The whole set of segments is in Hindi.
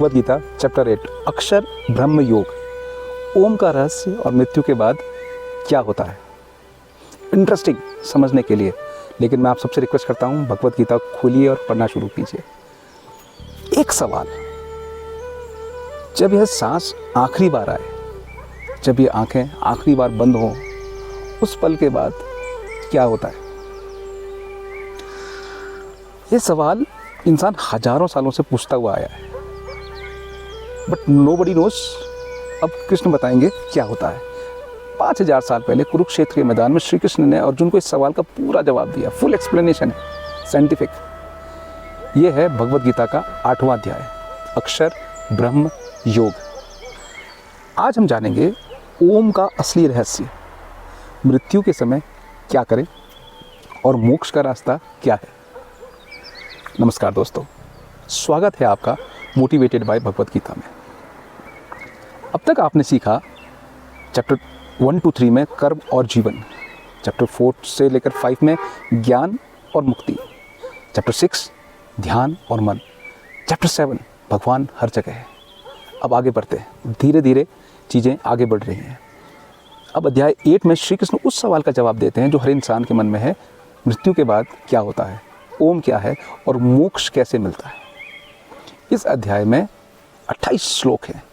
भगवत गीता चैप्टर 8 अक्षर ब्रह्म योग। ओम का रहस्य और मृत्यु के बाद क्या होता है, इंटरेस्टिंग समझने के लिए। लेकिन मैं आप सबसे रिक्वेस्ट करता हूँ, भगवत गीता खोलिए और पढ़ना शुरू कीजिए। एक सवाल, जब यह सांस आखिरी बार आए, जब ये आंखें आखिरी बार बंद हों, उस पल के बाद क्या होता है? ये सवाल इंसान हजारों सालों से पूछता हुआ आया है, बट नोबडी नोज। अब कृष्ण बताएंगे क्या होता है। 5000 साल पहले कुरुक्षेत्र के मैदान में श्री कृष्ण ने अर्जुन को इस सवाल का पूरा जवाब दिया। फुल एक्सप्लेनेशन है, साइंटिफिक। ये है भगवत गीता का 8वां अध्याय, अक्षर ब्रह्म योग। आज हम जानेंगे ओम का असली रहस्य, मृत्यु के समय क्या करें और मोक्ष का रास्ता क्या है। नमस्कार दोस्तों, स्वागत है आपका मोटिवेटेड बाय भगवत गीता में। अब तक आपने सीखा चैप्टर 1 to 3 में कर्म और जीवन, चैप्टर 4 से लेकर 5 में ज्ञान और मुक्ति, चैप्टर 6 ध्यान और मन, चैप्टर 7 भगवान हर जगह है। अब आगे बढ़ते हैं, धीरे धीरे चीज़ें आगे बढ़ रही हैं। अब अध्याय 8 में श्री कृष्ण उस सवाल का जवाब देते हैं जो हर इंसान के मन में है, मृत्यु के बाद क्या होता है, ओम क्या है और मोक्ष कैसे मिलता है। इस अध्याय में 28 श्लोक हैं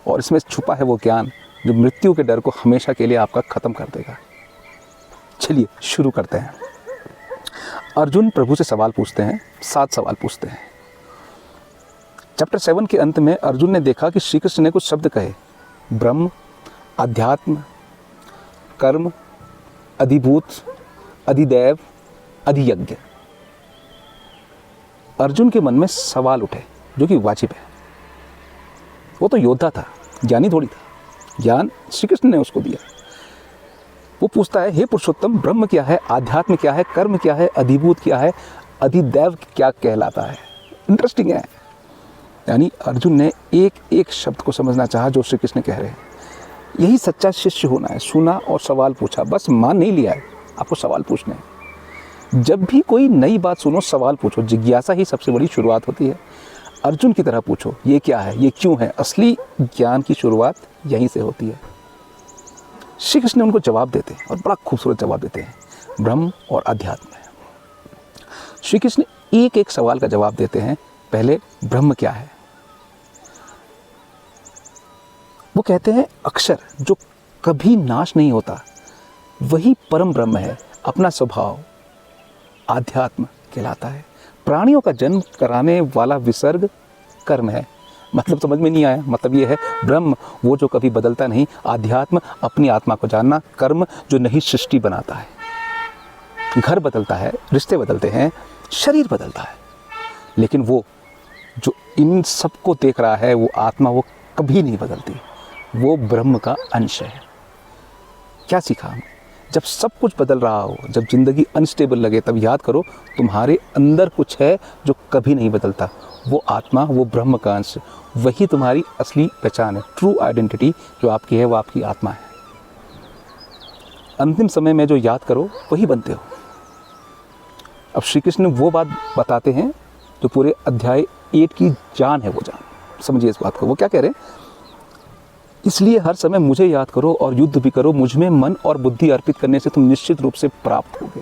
और इसमें छुपा है वो ज्ञान जो मृत्यु के डर को हमेशा के लिए आपका ख़त्म कर देगा। चलिए शुरू करते हैं। अर्जुन प्रभु से सवाल पूछते हैं, 7 सवाल पूछते हैं। चैप्टर 7 के अंत में अर्जुन ने देखा कि श्री कृष्ण ने कुछ शब्द कहे, ब्रह्म, अध्यात्म, कर्म, अधिभूत, अधिदैव, अधियज्ञ। अर्जुन के मन में सवाल उठे जो कि वाजिब है। वो तो योद्धा था, ज्ञानी थोड़ी था। ज्ञान श्री कृष्ण ने उसको दिया। वो पूछता है, हे पुरुषोत्तम, ब्रह्म क्या है, आध्यात्म क्या है, कर्म क्या है, अधिभूत क्या है, अधिदैव क्या कहलाता है। इंटरेस्टिंग है। यानी अर्जुन ने एक एक शब्द को समझना चाहा जो श्री कृष्ण कह रहे हैं। यही सच्चा शिष्य होना है। सुना और सवाल पूछा, बस मान नहीं लिया है, आपको सवाल पूछने हैं। जब भी कोई नई बात सुनो, सवाल पूछो। जिज्ञासा ही सबसे बड़ी शुरुआत होती है। अर्जुन की तरह पूछो, ये क्या है, ये क्यों है। असली ज्ञान की शुरुआत यहीं से होती है। श्री कृष्ण उनको जवाब देते हैं और बड़ा खूबसूरत जवाब देते हैं, ब्रह्म और अध्यात्म है। श्री कृष्ण एक एक सवाल का जवाब देते हैं। पहले ब्रह्म क्या है। वो कहते हैं अक्षर जो कभी नाश नहीं होता, वही परम ब्रह्म है। अपना स्वभाव आध्यात्म कहलाता है। प्राणियों का जन्म कराने वाला विसर्ग कर्म है। मतलब समझ में नहीं आया? मतलब ये है, ब्रह्म वो जो कभी बदलता नहीं, आध्यात्म अपनी आत्मा को जानना, कर्म जो नई सृष्टि बनाता है। घर बदलता है, रिश्ते बदलते हैं, शरीर बदलता है, लेकिन वो जो इन सबको देख रहा है, वो आत्मा, वो कभी नहीं बदलती। वो ब्रह्म का अंश है। क्या सीखा हमने? जब सब कुछ बदल रहा हो, जब ज़िंदगी अनस्टेबल लगे, तब याद करो तुम्हारे अंदर कुछ है जो कभी नहीं बदलता। वो आत्मा, वो ब्रह्म का अंश, वही तुम्हारी असली पहचान है। ट्रू आइडेंटिटी जो आपकी है, वो आपकी आत्मा है। अंतिम समय में जो याद करो वही बनते हो। अब श्री कृष्ण वो बात बताते हैं जो पूरे अध्याय 8 की जान है। वो जान, समझिए इस बात को। वो क्या कह रहे हैं? इसलिए हर समय मुझे याद करो और युद्ध भी करो। मुझ में मन और बुद्धि अर्पित करने से तुम निश्चित रूप से प्राप्त होगे।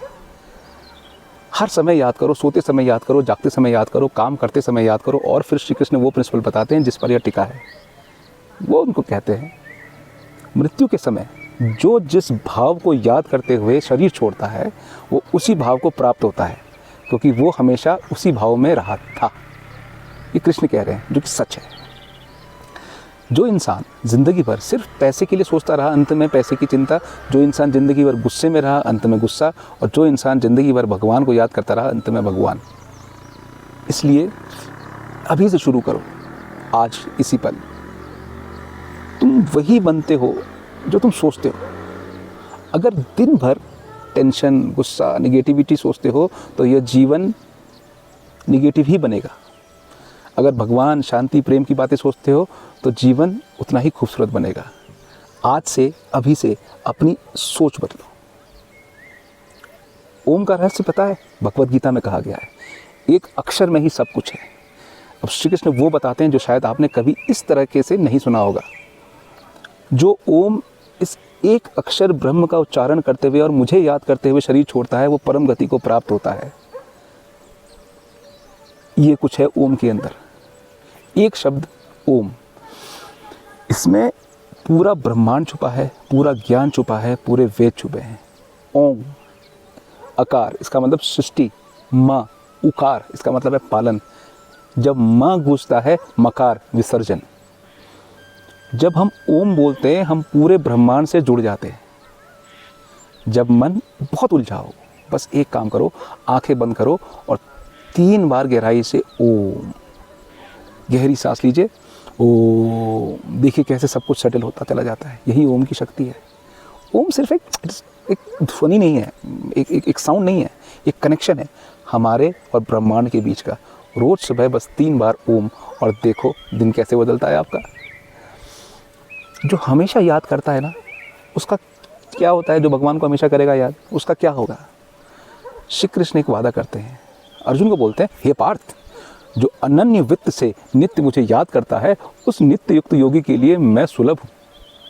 हर समय याद करो, सोते समय याद करो, जागते समय याद करो, काम करते समय याद करो। और फिर श्री कृष्ण वो प्रिंसिपल बताते हैं जिस पर यह टिका है। वो उनको कहते हैं, मृत्यु के समय जो जिस भाव को याद करते हुए शरीर छोड़ता है, वो उसी भाव को प्राप्त होता है, क्योंकि वो हमेशा उसी भाव में रहा था। ये कृष्ण कह रहे हैं, जो कि सच है। जो इंसान ज़िंदगी भर सिर्फ पैसे के लिए सोचता रहा, अंत में पैसे की चिंता। जो इंसान ज़िंदगी भर गुस्से में रहा, अंत में गुस्सा। और जो इंसान ज़िंदगी भर भगवान को याद करता रहा, अंत में भगवान। इसलिए अभी से शुरू करो, आज इसी पल। तुम वही बनते हो जो तुम सोचते हो। अगर दिन भर टेंशन, गुस्सा, निगेटिविटी सोचते हो, तो यह जीवन निगेटिव ही बनेगा। अगर भगवान, शांति, प्रेम की बातें सोचते हो, तो जीवन उतना ही खूबसूरत बनेगा। आज से, अभी से अपनी सोच बदलो। ओम का रहस्य पता है? भगवत गीता में कहा गया है, एक अक्षर में ही सब कुछ है। अब श्री कृष्ण वो बताते हैं जो शायद आपने कभी इस तरीके से नहीं सुना होगा। जो ओम इस एक अक्षर ब्रह्म का उच्चारण करते हुए और मुझे याद करते हुए शरीर छोड़ता है, वो परम गति को प्राप्त होता है। ये कुछ है ओम के अंदर। एक शब्द ओम, इसमें पूरा ब्रह्मांड छुपा है, पूरा ज्ञान छुपा है, पूरे वेद छुपे हैं। ओम अकार, इसका मतलब सृष्टि। माँ उकार, इसका मतलब है पालन। जब माँ गूंजता है, मकार विसर्जन। जब हम ओम बोलते हैं, हम पूरे ब्रह्मांड से जुड़ जाते हैं। जब मन बहुत उलझा हो, बस एक काम करो, आंखें बंद करो और 3 बार गहराई से ओम, गहरी सांस लीजिए। ओम, देखिए कैसे सब कुछ सेटल होता चला जाता है। यही ओम की शक्ति है। ओम सिर्फ एक ध्वनि नहीं है, एक साउंड नहीं है, एक कनेक्शन है हमारे और ब्रह्मांड के बीच का। रोज सुबह बस 3 बार ओम, और देखो दिन कैसे बदलता है आपका। जो हमेशा याद करता है ना, उसका क्या होता है? जो भगवान को हमेशा करेगा याद, उसका क्या होगा? श्री कृष्ण एक वादा करते हैं, अर्जुन को बोलते हैं, हे पार्थ, जो अनन्य वित्त से नित्य मुझे याद करता है, उस नित्य युक्त योगी के लिए मैं सुलभ हूँ।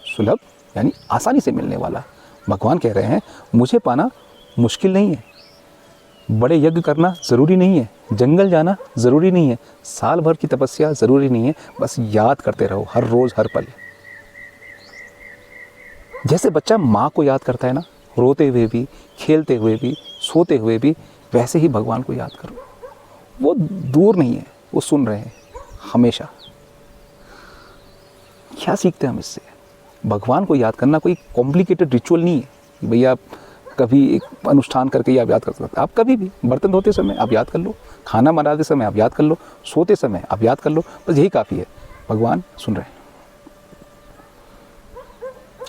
सुलभ यानी आसानी से मिलने वाला। भगवान कह रहे हैं, मुझे पाना मुश्किल नहीं है, बड़े यज्ञ करना ज़रूरी नहीं है, जंगल जाना ज़रूरी नहीं है, साल भर की तपस्या ज़रूरी नहीं है, बस याद करते रहो हर रोज़ हर पल। जैसे बच्चा माँ को याद करता है ना, रोते हुए भी, खेलते हुए भी, सोते हुए भी, वैसे ही भगवान को याद करो। वो दूर नहीं है, वो सुन रहे हैं हमेशा। क्या सीखते हैं हम इससे? भगवान को याद करना कोई कॉम्प्लिकेटेड रिचुअल नहीं है कि भैया आप कभी एक अनुष्ठान करके आप याद कर सकते। आप कभी भी बर्तन धोते समय आप याद कर लो, खाना बनाते समय आप याद कर लो, सोते समय आप याद कर लो, बस यही काफ़ी है। भगवान सुन रहे हैं।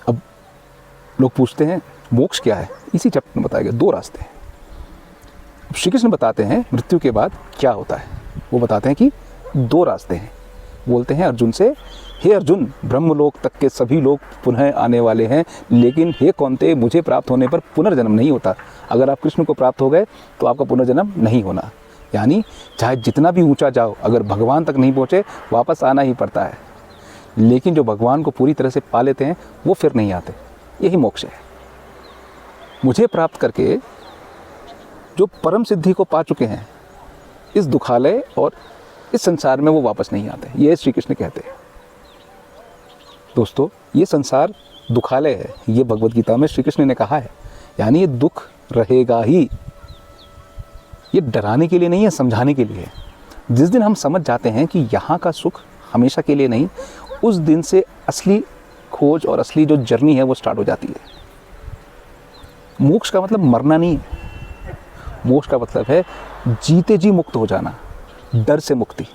अब लोग पूछते हैं मोक्ष क्या है? इसी चैप्टर में बताया गया 2 रास्ते हैं। श्री कृष्ण बताते हैं मृत्यु के बाद क्या होता है। वो बताते हैं कि 2 रास्ते हैं। बोलते हैं अर्जुन से, हे अर्जुन, ब्रह्मलोक तक के सभी लोग पुनः आने वाले हैं, लेकिन हे कौन्तेय, मुझे प्राप्त होने पर पुनर्जन्म नहीं होता। अगर आप कृष्ण को प्राप्त हो गए तो आपका पुनर्जन्म नहीं होना। यानी चाहे जितना भी ऊंचा जाओ, अगर भगवान तक नहीं पहुँचे वापस आना ही पड़ता है। लेकिन जो भगवान को पूरी तरह से पा लेते हैं वो फिर नहीं आते। यही मोक्ष है। मुझे प्राप्त करके जो परम सिद्धि को पा चुके हैं, इस दुखालय और इस संसार में वो वापस नहीं आते। ये श्री कृष्ण कहते हैं। दोस्तों, ये संसार दुखालय है, ये भगवद गीता में श्री कृष्ण ने कहा है। यानी ये दुख रहेगा ही। ये डराने के लिए नहीं है, समझाने के लिए है। जिस दिन हम समझ जाते हैं कि यहाँ का सुख हमेशा के लिए नहीं, उस दिन से असली खोज और असली जो जर्नी है वो स्टार्ट हो जाती है। मोक्ष का मतलब मरना नहीं है। मोक्ष का मतलब है जीते जी मुक्त हो जाना। डर से मुक्ति,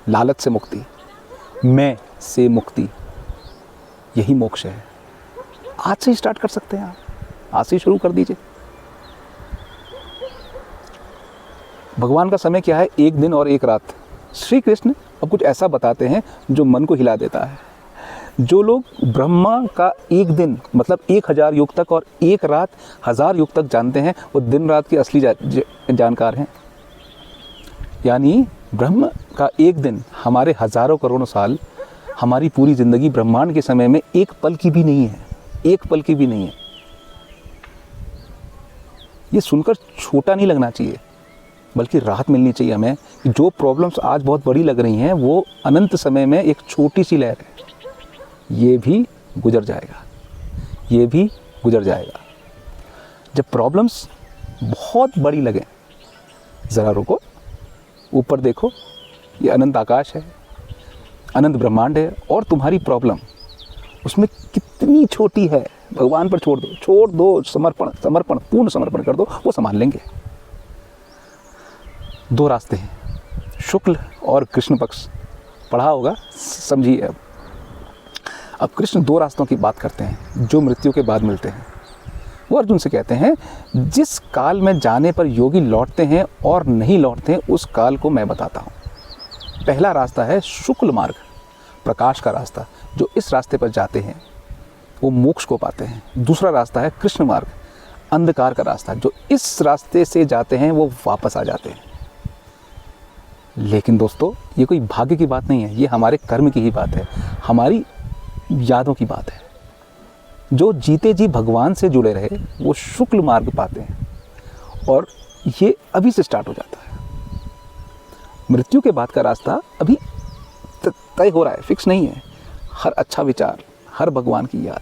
लालच से मुक्ति, मैं से मुक्ति, यही मोक्ष है। आज से ही स्टार्ट कर सकते हैं आप, आज से ही शुरू कर दीजिए। भगवान का समय क्या है? 1 दिन और 1 रात। श्री कृष्ण अब कुछ ऐसा बताते हैं जो मन को हिला देता है। जो लोग ब्रह्मा का 1 दिन मतलब 1000 युग तक और 1 रात 1000 युग तक जानते हैं, वो दिन रात के असली जानकार हैं। यानी ब्रह्म का 1 दिन हमारे हजारों करोड़ों साल, हमारी पूरी ज़िंदगी ब्रह्मांड के समय में 1 पल की भी नहीं है। 1 पल की भी नहीं है। ये सुनकर छोटा नहीं लगना चाहिए, बल्कि राहत मिलनी चाहिए हमें कि जो प्रॉब्लम्स आज बहुत बड़ी लग रही हैं वो अनंत समय में एक छोटी सी लहर है। ये भी गुजर जाएगा, ये भी गुजर जाएगा। जब प्रॉब्लम्स बहुत बड़ी लगे, ज़रा रुको, ऊपर देखो, ये अनंत आकाश है, अनंत ब्रह्मांड है, और तुम्हारी प्रॉब्लम उसमें कितनी छोटी है, भगवान पर छोड़ दो, समर्पण, पूर्ण समर्पण कर दो, वो संभाल लेंगे। 2 रास्ते हैं, शुक्ल और कृष्ण पक्ष। पढ़ा होगा, समझिए। अब कृष्ण 2 रास्तों की बात करते हैं जो मृत्यु के बाद मिलते हैं। वो अर्जुन से कहते हैं, जिस काल में जाने पर योगी लौटते हैं और नहीं लौटते हैं, उस काल को मैं बताता हूँ। पहला रास्ता है शुक्ल मार्ग, प्रकाश का रास्ता। जो इस रास्ते पर जाते हैं वो मोक्ष को पाते हैं। दूसरा रास्ता है कृष्ण मार्ग, अंधकार का रास्ता। जो इस रास्ते से जाते हैं वो वापस आ जाते हैं। लेकिन दोस्तों ये कोई भाग्य की बात नहीं है, ये हमारे कर्म की ही बात है, हमारी यादों की बात है। जो जीते जी भगवान से जुड़े रहे वो शुक्ल मार्ग पाते हैं, और ये अभी से स्टार्ट हो जाता है। मृत्यु के बाद का रास्ता अभी तय हो रहा है, फिक्स नहीं है। हर अच्छा विचार, हर भगवान की याद,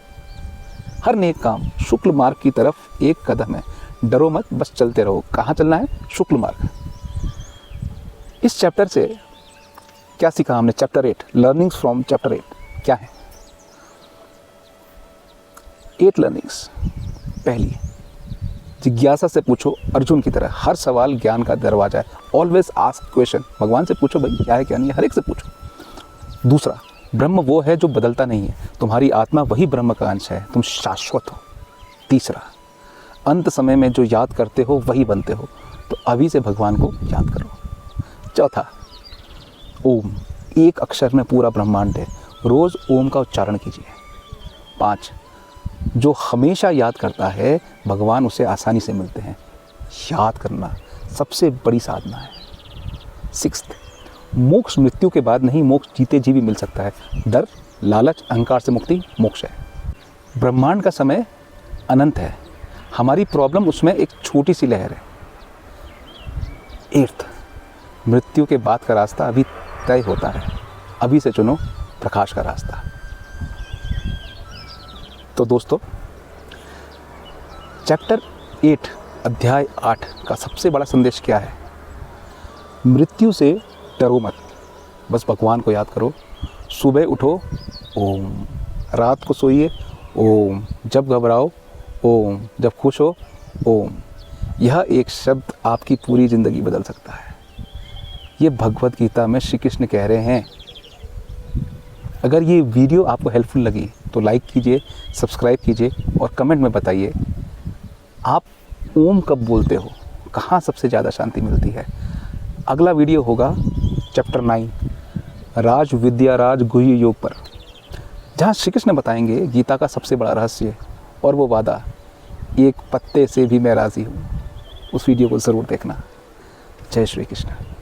हर नेक काम शुक्ल मार्ग की तरफ एक कदम है। डरो मत, बस चलते रहो। कहाँ चलना है? शुक्ल मार्ग। इस चैप्टर से क्या सीखा हमने? चैप्टर 8, लर्निंग्स फ्रॉम चैप्टर 8 क्या है? 8 लर्निंग्स। पहली, जिज्ञासा से पूछो, अर्जुन की तरह। हर सवाल ज्ञान का दरवाजा है। Always ask question. भगवान से पूछो भाई क्या है क्या नहीं है, हर एक से पूछो। दूसरा, ब्रह्म वो है जो बदलता नहीं है, तुम्हारी आत्मा वही ब्रह्म का अंश है, तुम शाश्वत हो। तीसरा, अंत समय में जो याद करते हो वही बनते हो, तो अभी से भगवान को याद करो। चौथा, ओम, एक अक्षर में पूरा ब्रह्मांड है, रोज ओम का उच्चारण कीजिए। 5, जो हमेशा याद करता है भगवान उसे आसानी से मिलते हैं। याद करना सबसे बड़ी साधना है। 6, मोक्ष मृत्यु के बाद नहीं, मोक्ष जीते जी भी मिल सकता है। डर, लालच, अहंकार से मुक्ति मोक्ष है। ब्रह्मांड का समय अनंत है, हमारी प्रॉब्लम उसमें एक छोटी सी लहर है। 8, मृत्यु के बाद का रास्ता अभी तय होता है, अभी से चुनो प्रकाश का रास्ता। तो दोस्तों, चैप्टर 8 अध्याय 8 का सबसे बड़ा संदेश क्या है? मृत्यु से डरो मत, बस भगवान को याद करो। सुबह उठो ओम, रात को सोइए ओम, जब घबराओ ओम, जब खुश हो ओम। यह एक शब्द आपकी पूरी ज़िंदगी बदल सकता है। ये भगवत गीता में श्री कृष्ण कह रहे हैं। अगर ये वीडियो आपको हेल्पफुल लगी तो लाइक कीजिए, सब्सक्राइब कीजिए और कमेंट में बताइए आप ओम कब बोलते हो, कहाँ सबसे ज़्यादा शांति मिलती है। अगला वीडियो होगा चैप्टर 9 राज विद्या राज गुह्य योग पर, जहाँ श्री कृष्ण बताएंगे गीता का सबसे बड़ा रहस्य और वो वादा, एक पत्ते से भी मैं राज़ी हूँ। उस वीडियो को ज़रूर देखना। जय श्री कृष्ण।